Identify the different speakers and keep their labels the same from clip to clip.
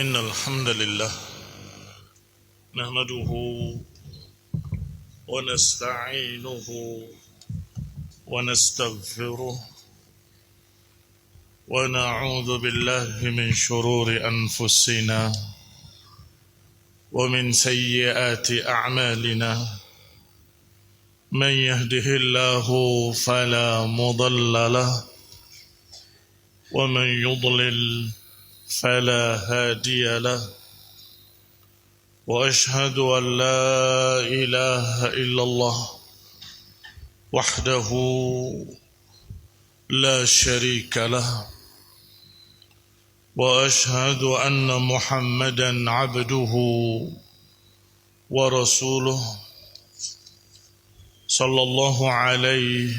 Speaker 1: إن الحمد لله نحمده ونستعينه ونستغفره ونعوذ بالله من شرور أنفسنا ومن سيئات أعمالنا من يهده الله فلا مضل له ومن يضلل فلا هادي له وأشهد أن لا إله إلا الله وحده لا شريك له وأشهد أن محمدا عبده ورسوله صلى الله عليه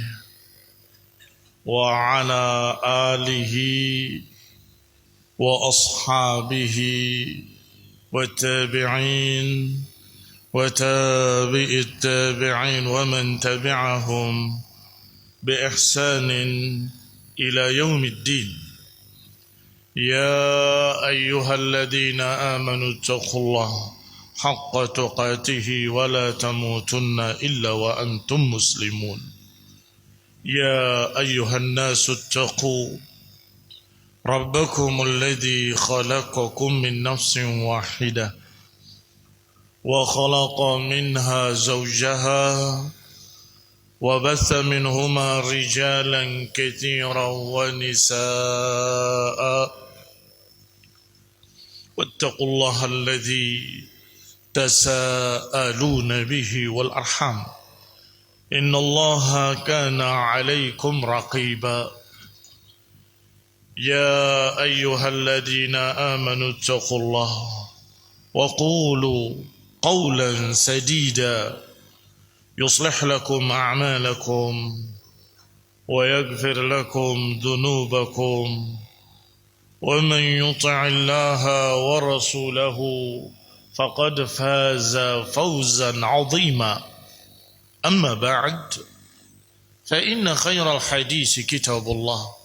Speaker 1: وعلى آله وأصحابه والتابعين وتابع التابعين ومن تبعهم بإحسان إلى يوم الدين. يا أيها الذين آمنوا اتقوا الله حق تقاته ولا تموتن إلا وأنتم مسلمون. يا أيها الناس اتقوا ربكم الذي خلقكم من نفس واحدة وخلق منها زوجها وبث منهما رجالا كثيرا ونساء واتقوا الله الذي تساءلون به والأرحام إن الله كان عليكم رقيبا. يا أيها الذين آمنوا اتقوا الله وقولوا قولا سديدا يصلح لكم أعمالكم ويغفر لكم ذنوبكم ومن يطع الله ورسوله فقد فاز فوزا عظيما. أما بعد فإن خير الحديث كتاب الله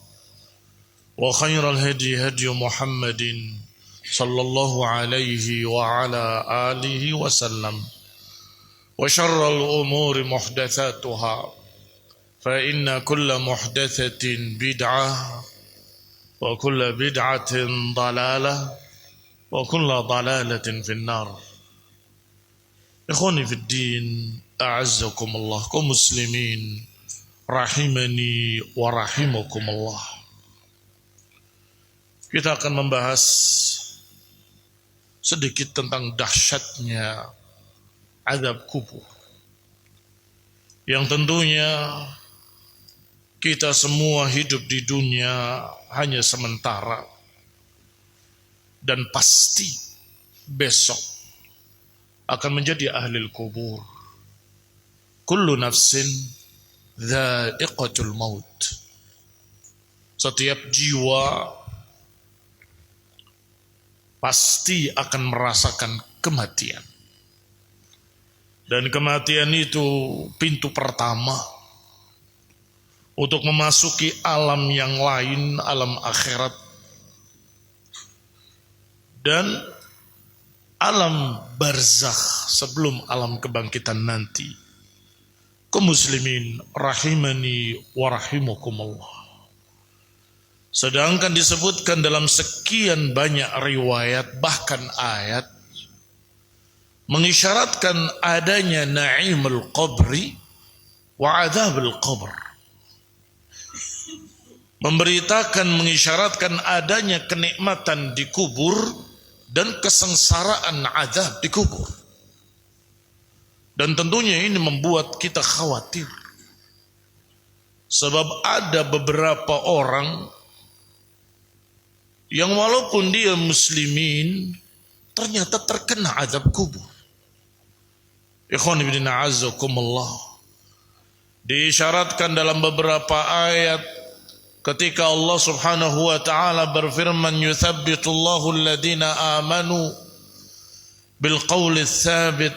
Speaker 1: وخير الهدي هدي محمد صلى الله عليه وعلى آله وسلم وشر الأمور محدثاتها فإن كل محدثة بدعة وكل بدعة ضلالة وكل ضلالة في النار. إخواني في الدين أعزكم الله كمسلمين rahimani wa rahimakumullah. Kita akan membahas sedikit tentang dahsyatnya azab kubur, yang tentunya kita semua hidup di dunia hanya sementara dan pasti besok akan menjadi ahli kubur. Kullu nafsin dha'iqatul maut. Setiap jiwa pasti akan merasakan kematian. Dan kematian itu pintu pertama untuk memasuki alam yang lain, alam akhirat. Dan alam barzakh sebelum alam kebangkitan nanti. Kaum muslimin rahimani wa rahimakumullah. Sedangkan disebutkan dalam sekian banyak riwayat bahkan ayat mengisyaratkan adanya na'imul qabri wa adzabul qabr. Memberitakan, mengisyaratkan adanya kenikmatan di kubur dan kesengsaraan azab di kubur. Dan tentunya ini membuat kita khawatir. Sebab ada beberapa orang yang walaupun dia muslimin ternyata terkena azab kubur. Ikhwan fillah a'azzakumullah. Diisyaratkan dalam beberapa ayat ketika Allah Subhanahu wa taala berfirman, yuthabbitullahu alladhina amanu bil qawli tsabit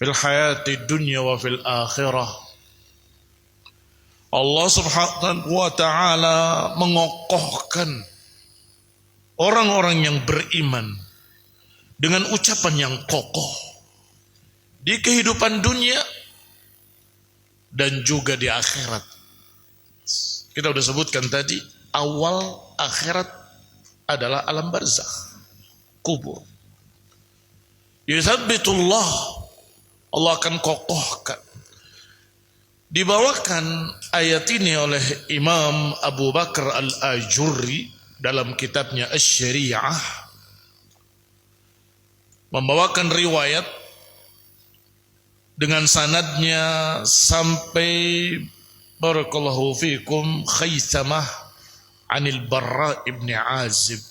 Speaker 1: fil hayati dunya wa fil akhirah. Allah Subhanahu wa taala mengokohkan orang-orang yang beriman dengan ucapan yang kokoh di kehidupan dunia dan juga di akhirat. Kita sudah sebutkan tadi, awal akhirat adalah alam barzakh, kubur. Yuthabbitullah, Allah akan kokohkan. Dibawakan ayat ini oleh Imam Abu Bakar Al-Ajurri dalam kitabnya Asy-Syari'ah, membawakan riwayat dengan sanadnya sampai barakallahu fikum Khaisamah anil Barra ibn Azib.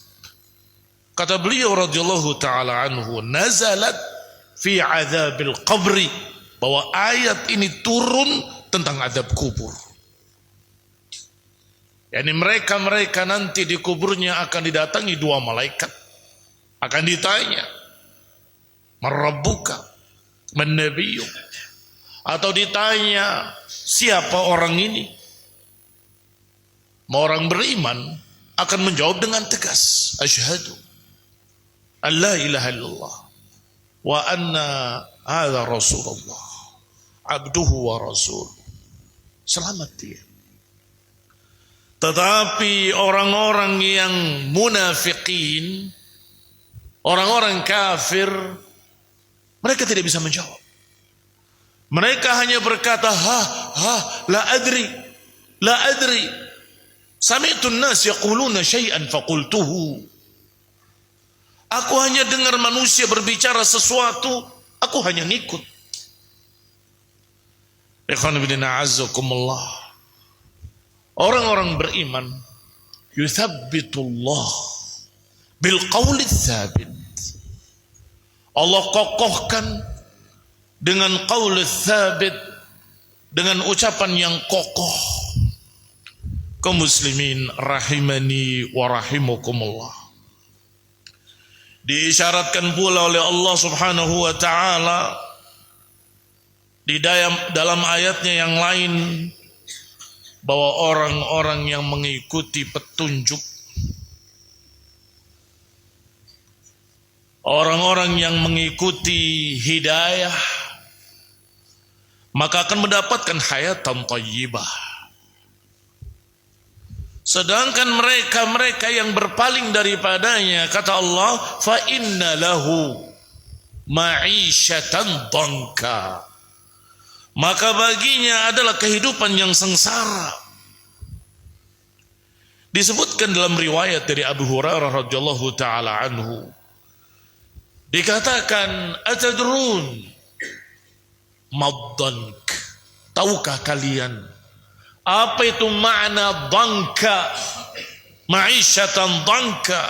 Speaker 1: Kata beliau radhiyallahu taala anhu, nazalat fi adzabil qabri, bahwa ayat ini turun tentang azab kubur. Yani mereka nanti di kuburnya akan didatangi dua malaikat, akan ditanya, man rabbuka, man nabiyyuk, atau ditanya siapa orang ini. Orang beriman akan menjawab dengan tegas, asyhadu an la ilaha illallah wa anna hadza rasulullah abduhu wa rasul. Selamat dia. Tetapi orang-orang yang munafikin, orang-orang kafir, mereka tidak bisa menjawab. Mereka hanya berkata, la adri, la adri. Sami'tun nas yaquluna syai'an faqultuhu. Aku hanya dengar manusia berbicara sesuatu, aku hanya ngikut. Ikhwan fillah azzakumullah. Orang-orang beriman yuthabbitullah bil qawli tsabit. Allah kokohkan dengan qaul tsabit, dengan ucapan yang kokoh. Kaum muslimin rahimani wa rahimakumullah. Diisyaratkan pula oleh Allah Subhanahu wa taala di dalam ayatnya yang lain, bahwa orang-orang yang mengikuti petunjuk, orang-orang yang mengikuti hidayah, maka akan mendapatkan hayatan thayyibah. Sedangkan mereka yang berpaling daripadanya, kata Allah, fa inna lahu ma'isyatan dhanka, maka baginya adalah kehidupan yang sengsara. Disebutkan dalam riwayat dari Abu Hurairah radhiyallahu taala anhu, dikatakan, atadrun maddank, tahukah kalian apa itu makna dhanka, ma'isyatan dhanka?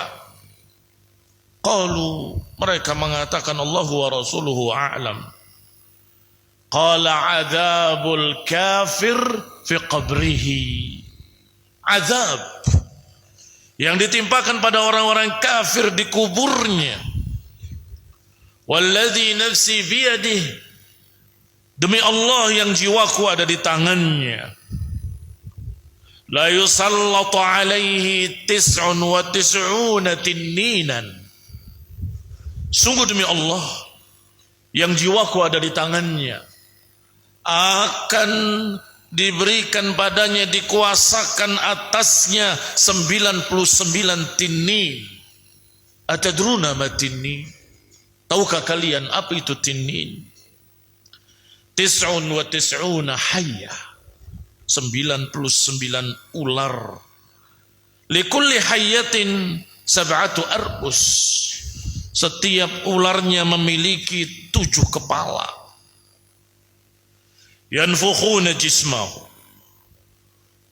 Speaker 1: Qalu, mereka mengatakan, Allahu wa rasuluhu a'lam. Qala adzabul kafir fi qabrihi. Azab yang ditimpakan pada orang-orang kafir di kuburnya. Walladzi nafsi biyadihi, demi Allah yang jiwaku ada di tangannya, la yusallatu alaihi 99 tinninan. Sungguh demi Allah yang jiwaku ada di tangannya, akan diberikan padanya, dikuasakan atasnya 99 tinnin. Atadruna ma tinnin? Tahukah kalian apa itu tinnin? 99 hayyah, 99 ular. Likulli hayyatin sab'atu arbus. Setiap ularnya memiliki 7 kepala. Yanfukhuna jismahu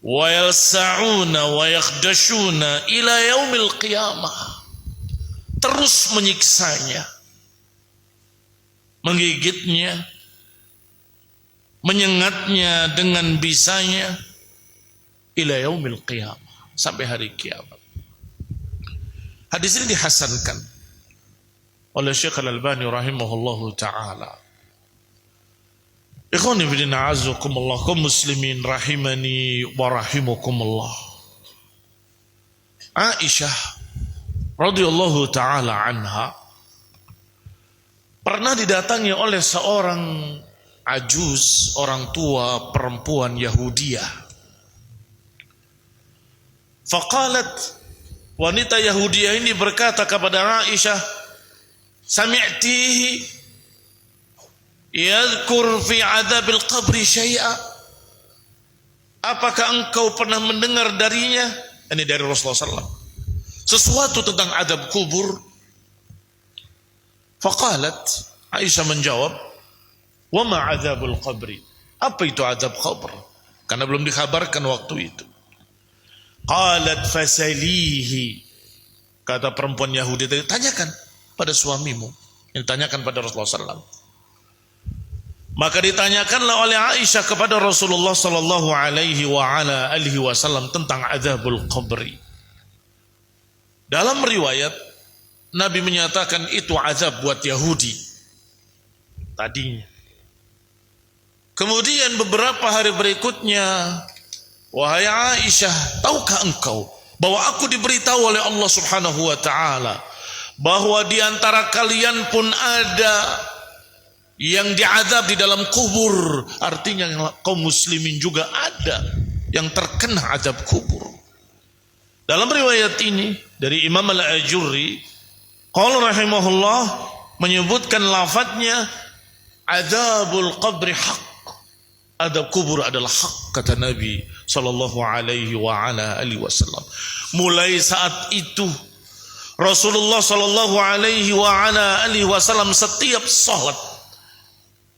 Speaker 1: wa yalsa'una wa yakhdashuna ila yaumil qiyamah. Terus menyiksanya, menggigitnya, menyengatnya dengan bisanya ila yaumil qiyamah, sampai hari kiamat. Hadis ini dihasankan oleh Syekh Al-Albani rahimahullahu taala. Ikhwani fillah azakumullah, kaum muslimin rahimani wa rahimakumullah. Aisyah radhiyallahu taala anha pernah didatangi oleh seorang ajuz, orang tua perempuan Yahudiyah. Faqalat, wanita Yahudiyah ini berkata kepada Aisyah, sami'tihi yadhkur fi adzabil qabri syai'a. Apakah engkau pernah mendengar darinya? Ini dari Rasulullah SAW. Sesuatu tentang azab kubur. Faqalat, Aisyah menjawab, wa ma azabul qabri? Apa itu azab kubur? Karena belum dikabarkan waktu itu. Qalat fasalihi. Kata perempuan Yahudi tadi, tanyakan pada suamimu. Ini tanyakan pada Rasulullah SAW. Maka ditanyakanlah oleh Aisyah kepada Rasulullah sallallahu alaihi wasallam tentang azabul qabri. Dalam riwayat Nabi menyatakan itu azab buat Yahudi tadinya. Kemudian beberapa hari berikutnya, wahai Aisyah, tahukah engkau bahwa aku diberitahu oleh Allah Subhanahu wa taala bahwa di antara kalian pun ada yang diazab di dalam kubur. Artinya kaum muslimin juga ada yang terkena azab kubur. Dalam riwayat ini dari Imam Al-Ajurri, qala rahimahullah, menyebutkan lafadznya azabul qabri haq. Azab kubur adalah hak, kata Nabi sallallahu alaihi wasallam. Mulai saat itu Rasulullah sallallahu alaihi wasallam setiap salat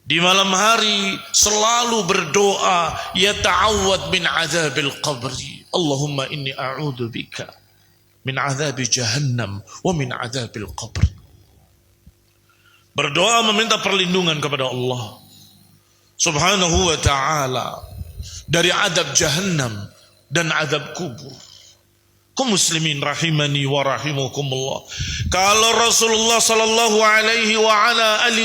Speaker 1: di malam hari selalu berdoa, ya ta'awwad min azabil qabri. Allahumma inni a'udzu bika min azabi jahannam wa min azabil qabr. Berdoa meminta perlindungan kepada Allah Subhanahu wa ta'ala dari azab jahannam dan azab kubur. Kaum muslimin rahimani wa rahimakumullah. Kalau Rasulullah sallallahu alaihi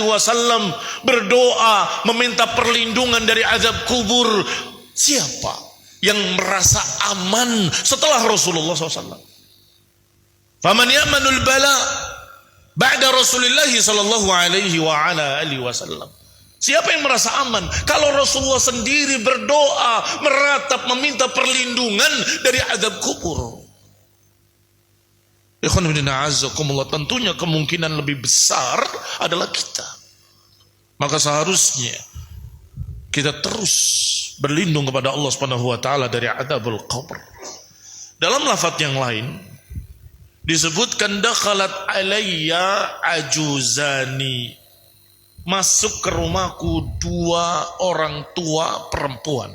Speaker 1: wasallam berdoa meminta perlindungan dari azab kubur, siapa yang merasa aman setelah Rasulullah SAW? Faman ya'manul bala ba'da Rasulullah sallallahu alaihi wasallam? Siapa yang merasa aman kalau Rasulullah sendiri berdoa, meratap, meminta perlindungan dari azab kubur? Ikhwan fillah a'azzakumullah, tentunya kemungkinan lebih besar adalah kita. Maka seharusnya kita terus berlindung kepada Allah Subhanahu wa taala dari adzabul qabr. Dalam lafaz yang lain disebutkan dakhalat alayya ajuzani. Masuk ke rumahku dua orang tua perempuan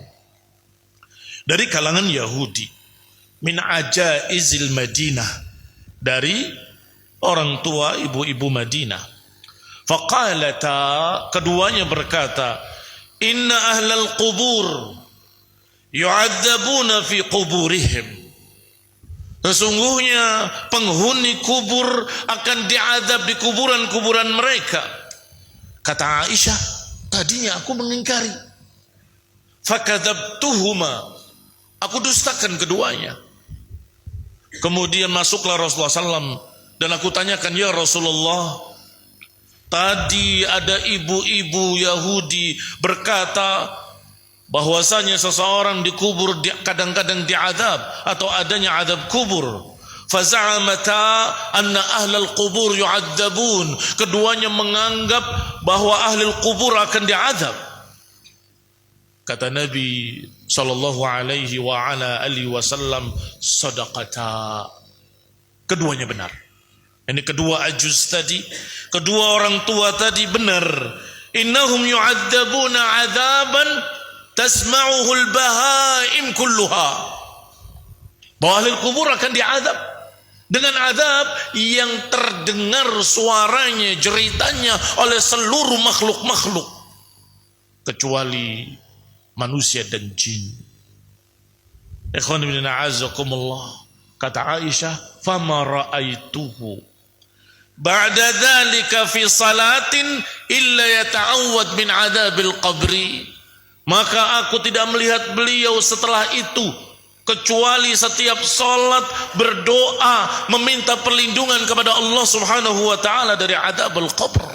Speaker 1: dari kalangan Yahudi, min ajaizil Madinah, dari orang tua ibu-ibu Madinah. Faqalata, keduanya berkata, inna ahlal qubur yu'adzabuna fi quburihim. Sesungguhnya penghuni kubur akan diazab di kuburan-kuburan mereka. Kata Aisyah, tadinya aku mengingkari. Fakadzabtuhuma, aku dustakan keduanya. Kemudian masuklah Rasulullah SAW dan aku tanyakan, ya Rasulullah, tadi ada ibu-ibu Yahudi berkata bahwasanya seseorang dikubur kadang-kadang diazab atau adanya azab kubur. Faza'amata anna ahlal qubur yu'adzabun. Keduanya menganggap bahwa ahlul kubur akan diazab. Kata Nabi sallallahu alaihi wasallam, sadaqata. Keduanya benar. Ini kedua ajuz tadi, kedua orang tua tadi benar. Innahum yu'adzabuna 'adzaban tasma'uhu al-bahaim kulluha. Bahwa ahli kubur akan diazab dengan azab yang terdengar suaranya, jeritanya oleh seluruh makhluk-makhluk kecuali manusia dan jin. Ikhwan fillah a'azzakumullah. Kata Aisyah, fama ra'aituhu ba'da dzalika fi salatin illa yata'awwad min adzabil qabri. Maka aku tidak melihat beliau setelah itu kecuali setiap salat berdoa meminta perlindungan kepada Allah Subhanahu wa taala dari adzabul qabr.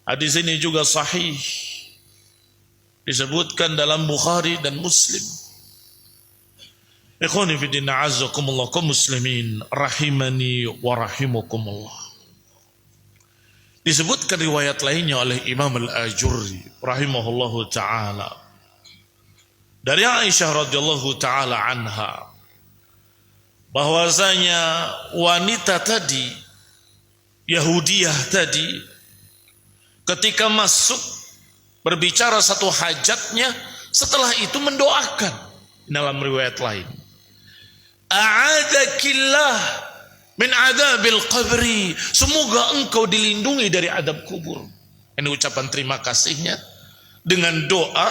Speaker 1: Hadis ini juga sahih, disebutkan dalam Bukhari dan Muslim. Ikhwani fi din, a'azzakumullah, kaum muslimin rahimani wa rahimakumullah. Disebutkan riwayat lainnya oleh Imam Al-Ajurri rahimahullahu taala dari Aisyah radhiyallahu taala anha, bahwasanya wanita tadi, Yahudiyah tadi, ketika masuk berbicara satu hajatnya, setelah itu mendoakan dalam riwayat lain, a'adzakillah min adzabil qabri, semoga engkau dilindungi dari adab kubur. Ini ucapan terima kasihnya dengan doa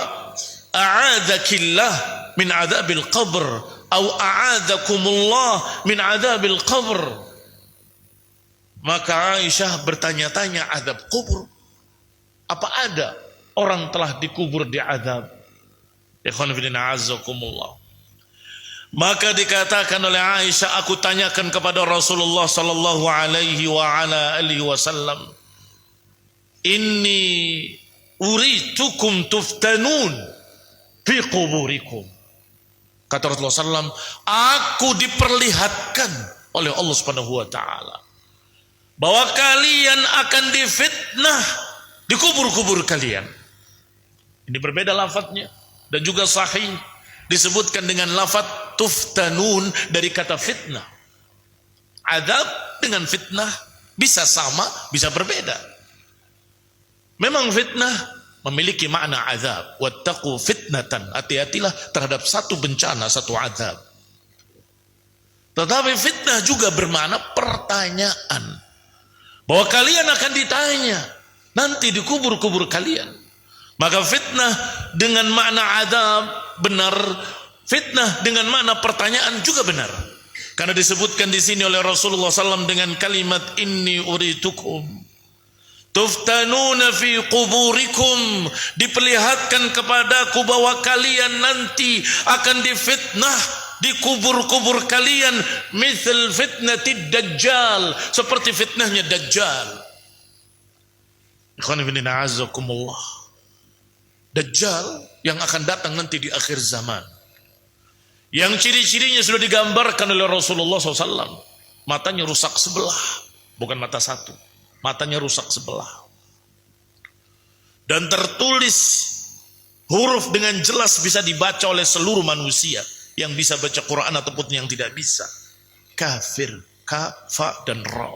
Speaker 1: a'adzakillah min adzabil qabr atau a'adzakumullah min adzabil qabr. Maka Aisyah bertanya-tanya, adab kubur, apa ada orang telah dikubur di azab? Ikhwan fillah a'azzakumullah. Maka dikatakan oleh Aisyah, aku tanyakan kepada Rasulullah sallallahu alaihi wa ala alihi wasallam, inni uritukum tuftanun fi quburikum. Kata Rasulullah SAW, aku diperlihatkan oleh Allah Subhanahu wa taala bahwa kalian akan difitnah di kubur-kubur kalian. Ini berbeda lafadznya dan juga sahih disebutkan dengan lafadz tuftanun dari kata fitnah. Azab dengan fitnah bisa sama, bisa berbeda. Memang fitnah memiliki makna azab. Wattaqu fitnatan, hati-hatilah terhadap satu bencana, satu azab. Tetapi fitnah juga bermakna pertanyaan, bahwa kalian akan ditanya nanti di kubur-kubur kalian. Maka fitnah dengan makna azab benar, fitnah dengan makna pertanyaan juga benar. Karena disebutkan di sini oleh Rasulullah SAW dengan kalimat inni uritukum tuftanuna fi quburikum, diperlihatkan kepadaku bahwa kalian nanti akan difitnah di kubur-kubur kalian, misal fitnatid dajjal, seperti fitnahnya dajjal. Ikhwan fillah a'azzakumullah. Dajjal yang akan datang nanti di akhir zaman, yang ciri-cirinya sudah digambarkan oleh Rasulullah SAW. Matanya rusak sebelah, bukan mata satu, matanya rusak sebelah, dan tertulis huruf dengan jelas bisa dibaca oleh seluruh manusia yang bisa baca Quran ataupun yang tidak bisa. Kafir, kafa dan ra.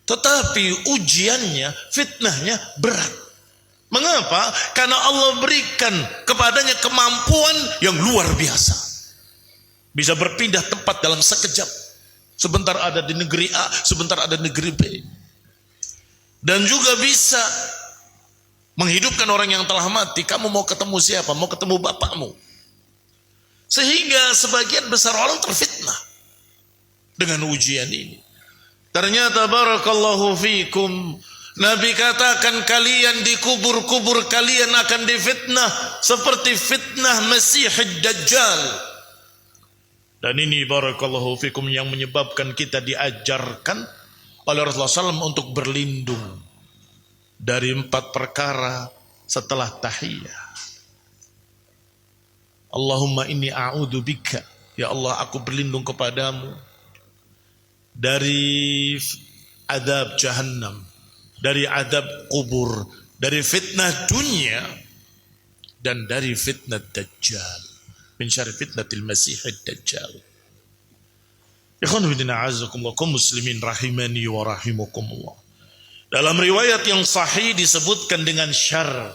Speaker 1: Tetapi ujiannya, fitnahnya berat. Mengapa? Karena Allah berikan kepadanya kemampuan yang luar biasa. Bisa berpindah tempat dalam sekejap. Sebentar ada di negeri A, sebentar ada di negeri B. Dan juga bisa menghidupkan orang yang telah mati. Kamu mau ketemu siapa? Mau ketemu bapakmu. Sehingga sebagian besar orang terfitnah dengan ujian ini. Ternyata barakallahu fikum, Nabi katakan kalian di kubur-kubur kalian akan difitnah seperti fitnah Masihid Dajjal. Dan ini barakallahu fikum yang menyebabkan kita diajarkan oleh Rasulullah SAW untuk berlindung dari 4 perkara setelah tahiyah. Allahumma inni a'udzu bika, ya Allah aku berlindung kepadamu dari azab jahannam, dari adab kubur, dari fitnah dunia, dan dari fitnah dajjal. Min syarri fitnatil masihid dajjal. Ikhwan fillah a'azzakumullah, kaum muslimin rahimani wa rahimakumullah. Dalam riwayat yang sahih disebutkan dengan syarr.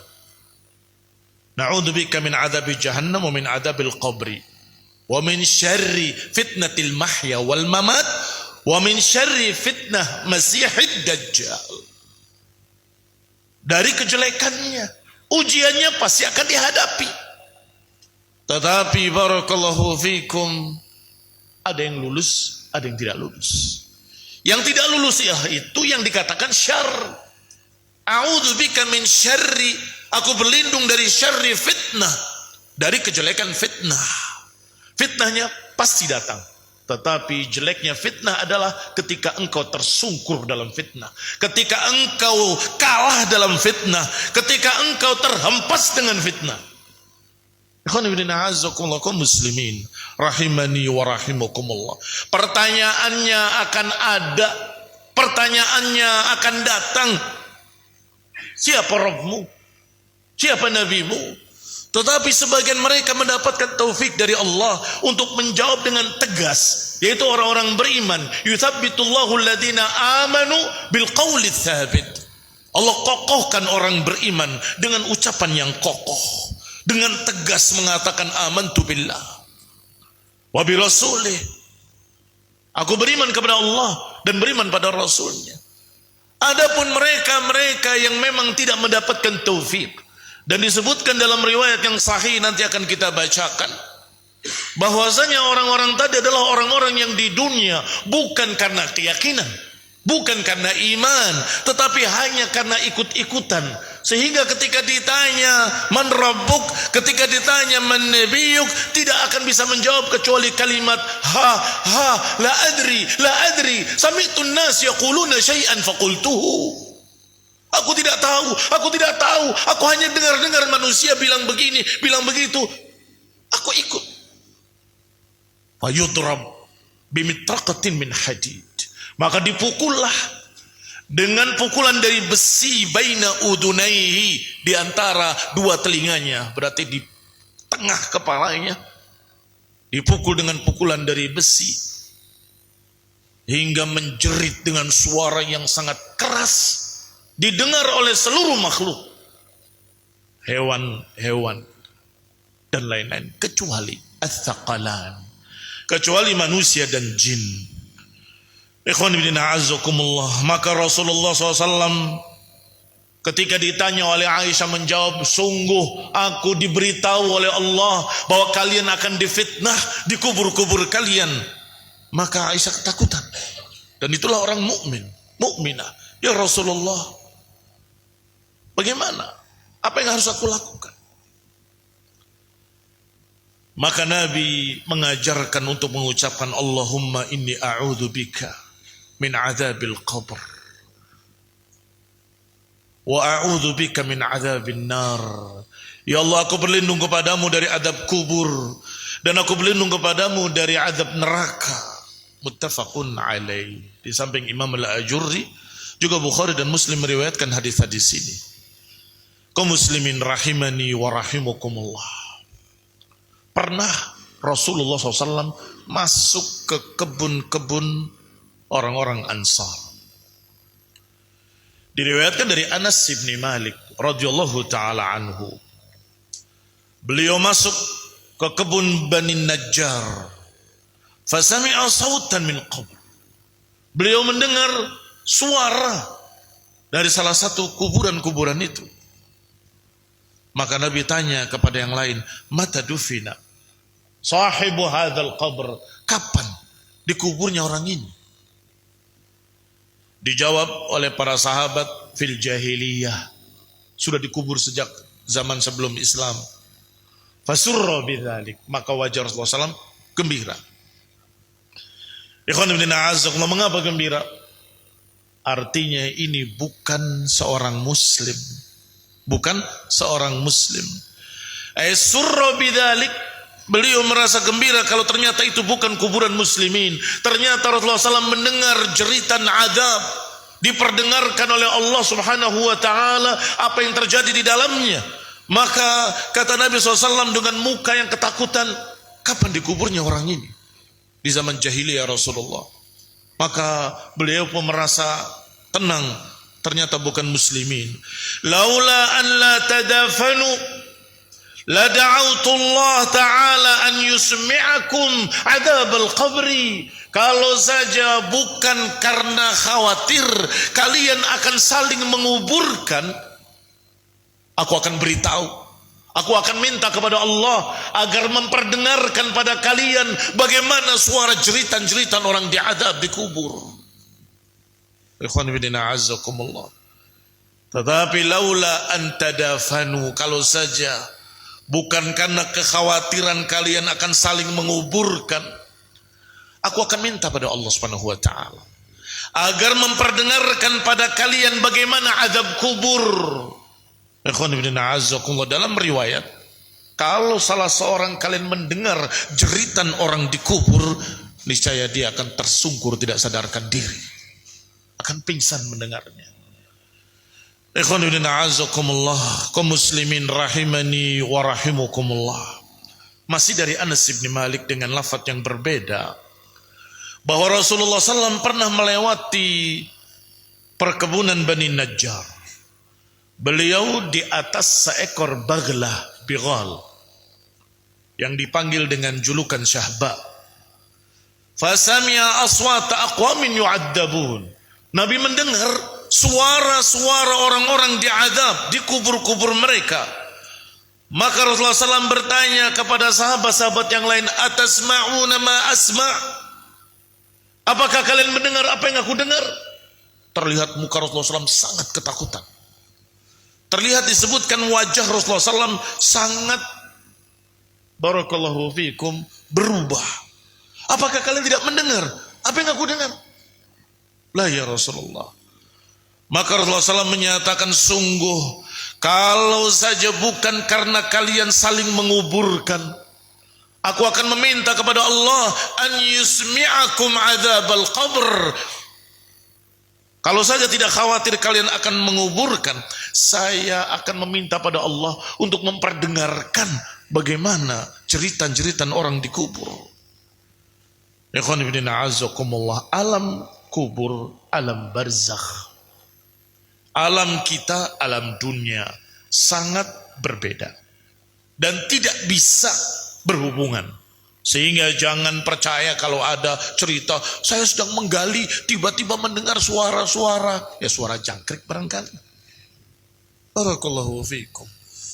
Speaker 1: Na'udzubika min adzabi jahannam wa min adzabil qabri wa min syarri fitnatil mahya wal mamat wa min syarri fitnah masihid dajjal. Dari kejelekannya, ujiannya pasti akan dihadapi. Tetapi barakallahu fikum, ada yang lulus, ada yang tidak lulus. Yang tidak lulus ya itu yang dikatakan syarr. A'udzubika min syarri, aku berlindung dari syarri fitnah dari kejelekan fitnah. Fitnahnya pasti datang. Tetapi jeleknya fitnah adalah ketika engkau tersungkur dalam fitnah. Ketika engkau kalah dalam fitnah. Ketika engkau terhempas dengan fitnah. Kaum muslimin rahimani wa rahimakumullah. Pertanyaannya akan ada. Pertanyaannya akan datang. Siapa Rabbmu? Siapa Nabimu? Tetapi sebagian mereka mendapatkan taufik dari Allah untuk menjawab dengan tegas, yaitu orang-orang beriman. Yuthabbitullahu alladhina amanu bil qawli tsabit. Allah kokohkan orang beriman dengan ucapan yang kokoh, dengan tegas mengatakan amantu billah wa bi rasulih. Aku beriman kepada Allah dan beriman pada Rasulnya. Adapun mereka yang memang tidak mendapatkan taufik, dan disebutkan dalam riwayat yang sahih nanti akan kita bacakan, bahwasanya orang-orang tadi adalah orang-orang yang di dunia bukan karena keyakinan, bukan karena iman, tetapi hanya karena ikut-ikutan. Sehingga ketika ditanya man rabbuk, ketika ditanya man nabiyuk, tidak akan bisa menjawab kecuali kalimat la adri sami'tun nas yaquluna syai'an faqultuhu. Aku tidak tahu. Aku hanya dengar manusia bilang begini, bilang begitu. Aku ikut. Fayudrab bimitraqatin min hadid. Maka dipukullah dengan pukulan dari besi baina udunaihi, di antara dua telinganya, berarti di tengah kepalanya. Dipukul dengan pukulan dari besi hingga menjerit dengan suara yang sangat keras, didengar oleh seluruh makhluk, hewan-hewan dan lain-lain, kecuali ats-tsaqalan, kecuali manusia dan jin. Ikhwan fillah a'azzakumullah. Maka Rasulullah SAW ketika ditanya oleh Aisyah menjawab, sungguh aku diberitahu oleh Allah bahwa kalian akan difitnah di kubur-kubur kalian. Maka Aisyah ketakutan, dan itulah orang mukminah. Ya Rasulullah, bagaimana? Apa yang harus aku lakukan? Maka Nabi mengajarkan untuk mengucapkan Allahumma inni a'udzubika min adzabil qabr wa a'udzubika min adzabil nar. Ya Allah, aku berlindung kepadamu dari azab kubur, dan aku berlindung kepadamu dari azab neraka. Muttafaqun alaih. Di samping Imam Al-Ajurri, juga Bukhari dan Muslim meriwayatkan hadis-hadis ini. Kaum muslimin rahimani wa rahimakumullah. Pernah Rasulullah SAW masuk ke kebun-kebun orang-orang Ansar. Diriwayatkan dari Anas bin Malik radhiyallahu taala anhu. Beliau masuk ke kebun Bani Najjar. Fasami'a sautan min qabr. Beliau mendengar suara dari salah satu kuburan-kuburan itu. Maka Nabi tanya kepada yang lain, mata dufina sahibu hadzal qabr, kapan dikuburnya orang ini? Dijawab oleh para sahabat, fil jahiliyah, sudah dikubur sejak zaman sebelum Islam. Fasurra bidzalik, maka wajah Rasulullah SAW gembira. Ikhwan fillah a'azzakumullah, mengapa gembira? Artinya ini bukan seorang muslim. Bukan seorang muslim. Surra bidzalik, beliau merasa gembira kalau ternyata itu bukan kuburan muslimin. Ternyata Rasulullah SAW mendengar jeritan azab, diperdengarkan oleh Allah Subhanahu wa taala apa yang terjadi di dalamnya. Maka kata Nabi SAW dengan muka yang ketakutan, kapan dikuburnya orang ini? Di zaman jahiliyah Rasulullah. Maka beliau pun merasa tenang, ternyata bukan muslimin. Laula an la tadafanu la da'autu Allah ta'ala an yusmi'akum adzabal qabri. Kalau saja bukan karena khawatir kalian akan saling menguburkan, aku akan beritahu, aku akan minta kepada Allah agar memperdengarkan pada kalian bagaimana suara jeritan-jeritan orang diazab di kubur. Ikhwan fillah a'azzakumullah. Tetapi laula an tadafanu, kalau saja bukan karena kekhawatiran kalian akan saling menguburkan, aku akan minta pada Allah Subhanahu wa taala agar memperdengarkan pada kalian bagaimana azab kubur. Ikhwan fillah a'azzakumullah, dalam riwayat, kalau salah seorang kalian mendengar jeritan orang di kubur, niscaya dia akan tersungkur tidak sadarkan diri, akan pingsan mendengarnya. Ikhwan fillah a'azzakumullah, kaum muslimin rahimani wa rahimukumullah. Masih dari Anas bin Malik dengan lafaz yang berbeda, bahwa Rasulullah SAW pernah melewati perkebunan Bani Najjar. Beliau di atas seekor baglah bighal yang dipanggil dengan julukan Syahba. Fasami'a aswata aqwamin yu'adzabun. Nabi mendengar suara-suara orang-orang diazab di kubur-kubur mereka. Maka Rasulullah SAW bertanya kepada sahabat-sahabat yang lain, atasma'una ma asma'? Apakah kalian mendengar apa yang aku dengar? Terlihat muka Rasulullah SAW sangat ketakutan. Terlihat disebutkan wajah Rasulullah SAW sangat, barakallahu fikum, berubah. Apakah kalian tidak mendengar apa yang aku dengar? La ya Rasulullah. Maka Rasulullah SAW menyatakan, sungguh kalau saja bukan karena kalian saling menguburkan, aku akan meminta kepada Allah an yusmi'akum adzabal qabr. Kalau saja tidak khawatir kalian akan menguburkan, saya akan meminta pada Allah untuk memperdengarkan bagaimana jeritan-jeritan orang di kubur. Ikhwan fillah a'azzakumullah, alam kubur, alam barzakh. Alam kita, alam dunia sangat berbeda dan tidak bisa berhubungan. Sehingga jangan percaya kalau ada cerita saya sedang menggali tiba-tiba mendengar suara-suara, ya suara jangkrik barangkali. Barakallahu fikum.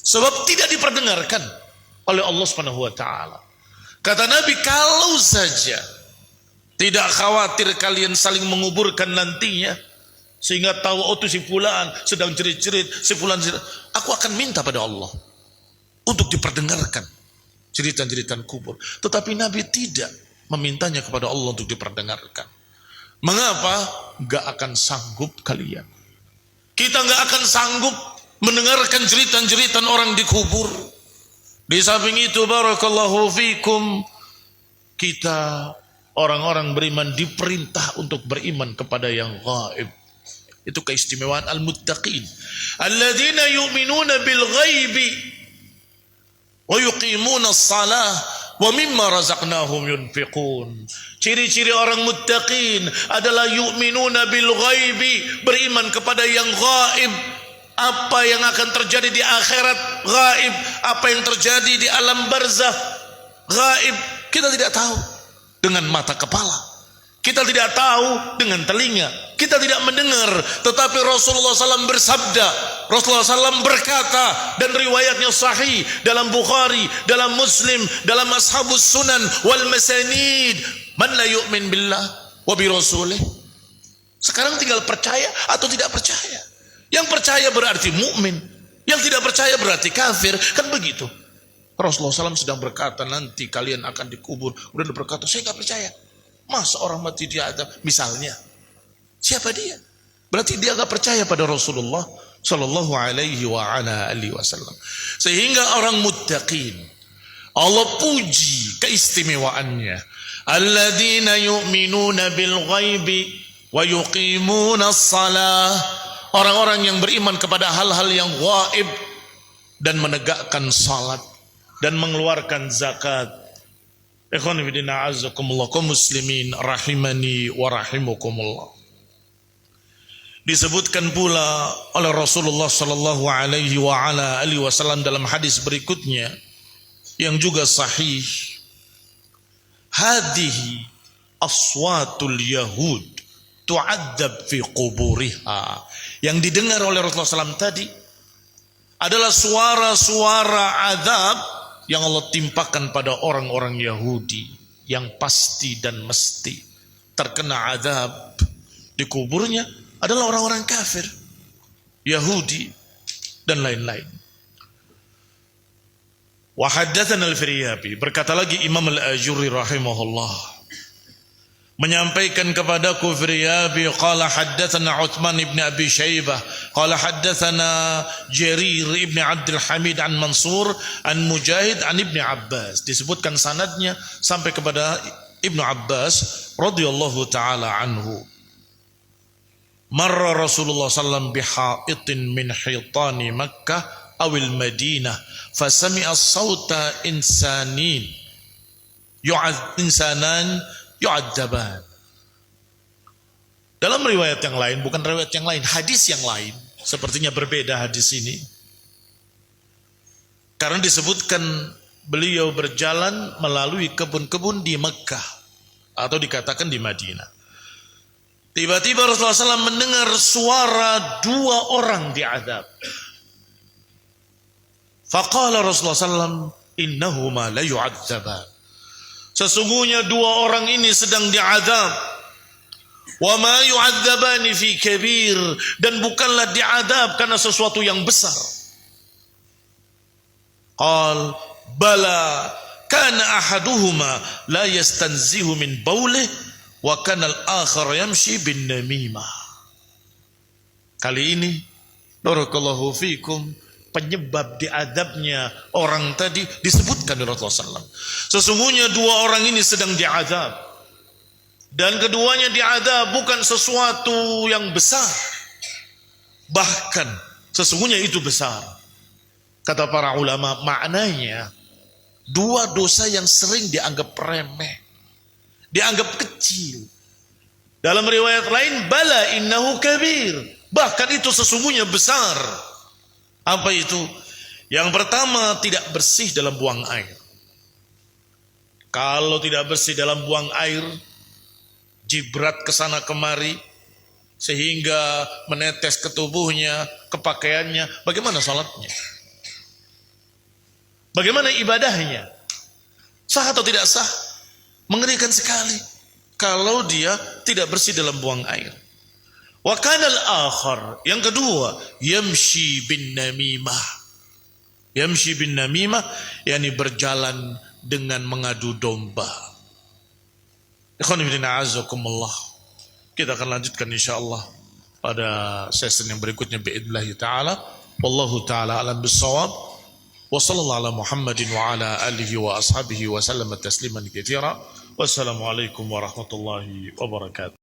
Speaker 1: Sebab tidak diperdengarkan oleh Allah Subhanahu wa taala. Kata Nabi, kalau saja tidak khawatir kalian saling menguburkan nantinya, sehingga tahu oh itu si fulan sedang jerit-jerit, si fulan aku akan minta pada Allah untuk diperdengarkan jeritan-jeritan kubur. Tetapi Nabi tidak memintanya kepada Allah untuk diperdengarkan. Mengapa? Gak akan sanggup kalian. Kita gak akan sanggup mendengarkan jeritan-jeritan orang di kubur. Di samping itu, barakallahu fikum, kita orang-orang beriman diperintah untuk beriman kepada yang gaib. Itu keistimewaan al-muttaqin. Alladzina yu'minuna bil ghaibi wa yuqimuna as-salah wa mimma razaqnahum yunfiqun. Ciri-ciri orang muttaqin adalah yu'minuna bil ghaibi, beriman kepada yang gaib. Apa yang akan terjadi di akhirat gaib, apa yang terjadi di alam barzakh gaib, kita tidak tahu dengan mata kepala. Kita tidak tahu dengan telinga, kita tidak mendengar. Tetapi Rasulullah SAW bersabda, Rasulullah SAW berkata, dan riwayatnya sahih dalam Bukhari, dalam Muslim, dalam Ashabus Sunan wal Masanid, man la yu'min billah wa bi rasulih. Sekarang tinggal percaya atau tidak percaya. Yang percaya berarti mukmin, yang tidak percaya berarti kafir, kan begitu. Rasulullah SAW sedang berkata nanti kalian akan dikubur, kemudian berkata saya nggak percaya. Masa orang mati diadab? Misalnya, siapa dia? Berarti dia nggak percaya pada Rasulullah Sallallahu Alaihi Wasallam. Sehingga orang muttaqin, Allah puji keistimewaannya. Alladzina yu'minuna bil ghaibi wa yuqimuna as-salah. Orang-orang yang beriman kepada hal-hal yang gaib dan menegakkan salat dan mengeluarkan zakat. Ikhwan fillah a'azzakumullah, kaum muslimin rahimani wa rahimukumullah. Disebutkan pula oleh Rasulullah sallallahu alaihi wa ala alihi wasallam dalam hadis berikutnya yang juga sahih, hadihi aswatul yahud tu'adzab fi quburiha. Yang didengar oleh Rasulullah SAW tadi adalah suara-suara azab yang Allah timpakan pada orang-orang Yahudi yang pasti dan mesti terkena azab di kuburnya adalah orang-orang kafir, Yahudi dan lain-lain. Wa haddatsana al-Firyabi, berkata lagi Imam al-Ajurri rahimahullah, menyampaikan kepadaku Firyabi, qala haddatsana Utsman ibn Abi Syaibah qala haddatsana Jarir ibn Abdul Hamid an Mansur an Mujahid an Ibn Abbas. Disebutkan sanadnya sampai kepada Ibnu Abbas radhiyallahu taala anhu. Marra Rasulullah sallallahu bihaitin min hitani Makkah awil Madinah fasami'a sawta insanan yu'adzaban. Dalam riwayat yang lain, bukan riwayat yang lain, hadis yang lain, sepertinya berbeda hadis ini. Karena disebutkan beliau berjalan melalui kebun-kebun di Mekah, atau dikatakan di Madinah. Tiba-tiba Rasulullah SAW mendengar suara dua orang diazab. Faqala Rasulullah SAW, innahuma la yu'adzaban. Sesungguhnya dua orang ini sedang diazab. Wa ma yu'adzabani fi kabir, dan bukanlah diazab karena sesuatu yang besar. Qal bala kana ahaduhuma la yastanzihu min baulih wa kana al-akhar yamshi bin namimah. Kali ini barakallahu fikum, penyebab diazabnya orang tadi disebutkan oleh Rasulullah SAW. Sesungguhnya dua orang ini sedang diazab, dan keduanya diazab bukan sesuatu yang besar, bahkan sesungguhnya itu besar. Kata para ulama, maknanya dua dosa yang sering dianggap remeh, dianggap kecil. Dalam riwayat lain, bala innahu kabir, bahkan itu sesungguhnya besar. Apa itu? Yang pertama, tidak bersih dalam buang air. Kalau tidak bersih dalam buang air, jibrat ke sana kemari, sehingga menetes ke tubuhnya, ke pakaiannya, bagaimana salatnya? Bagaimana ibadahnya? Sah atau tidak sah? Mengerikan sekali kalau dia tidak bersih dalam buang air. Wa kana al-akhar, yang kedua, yamshi bin namimah. Yamshi bin namimah, yakni berjalan dengan mengadu domba. Ikhwan fillah azakumullah. Kita akan lanjutkan insyaallah pada sesi yang berikutnya biidznillah taala. Wallahu taala alam bissawab. Wa sallallahu ala Muhammadin wa ala alihi wa ashabihi wa sallam tasliman katsira. Wassalamu alaikum warahmatullahi wabarakatuh.